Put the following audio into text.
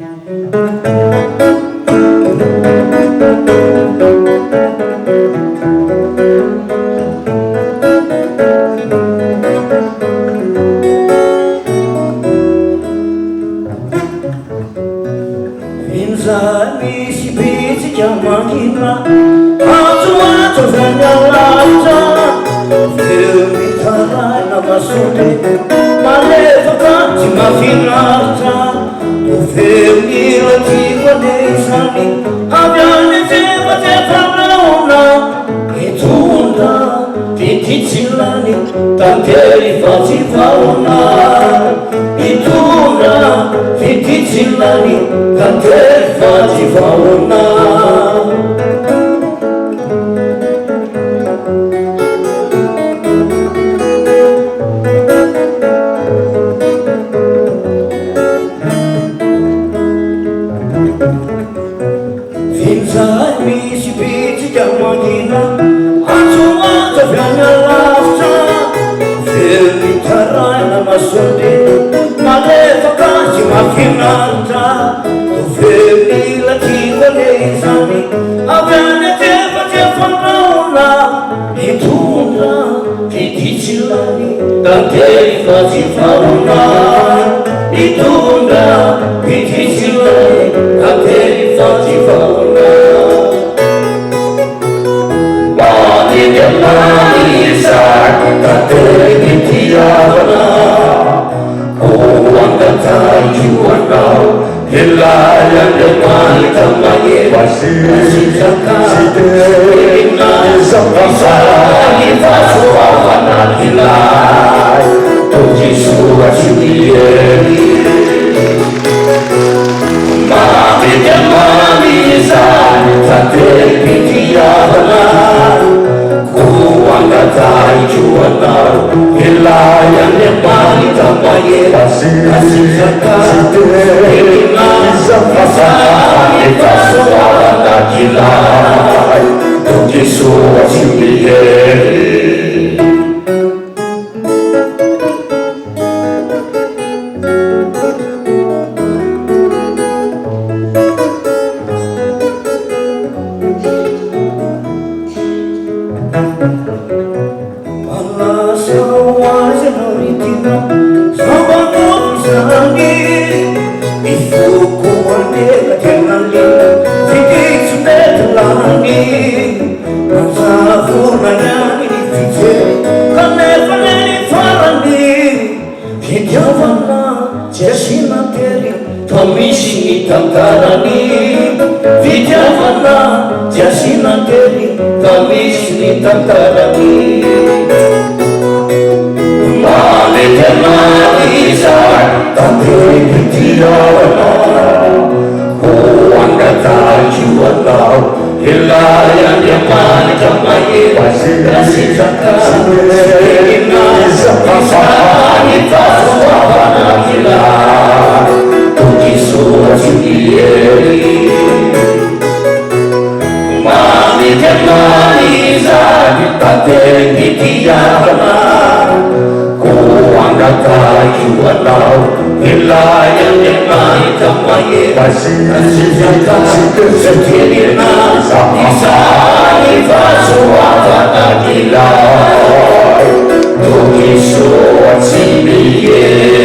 Izany si betsika makina atsoatso zanyalavitra feon'Imerina masonde malefaka tsy mahafinaritra no feon'Imerina ane izany avy any antsefatsefanahona mitondra fititsilany tantely fa tsy vahona mitondra fititsilany tantely fa tsy vahona Vinzay misy bitsika magina atsoatso avy any alavitra feon'Imerina masonde malefaka tsy mahafinaritra no feon'Imerina ane izany avy any antsefatsefanahona mitondra fititsilany tantely fa tsy vahona mitondra fititsilany tantely fa tsy vahona izany tantely tiavana koangataijo anao elay Andriamanitra mahery izany fahasoavana ilay tokisoatsy irery mamety izany tantely tiavana koangataijo anao elay Andriamanitra mahery izany fahasoavana ilay tokisoatsy irery tantarany fitiavana tsy asinantely fa misy ny tantarany malety anao izany tantely tiavana ho angataijo anao elay Andriamanitra mahery asitrakaerina izany fahasoavana ilay tokisoatsy irery mamety izany tantely tiavana ko angataijo anao elay Andriamanitra mahery asitrakaerina izany fahasoavana ilay tokisoatsy irery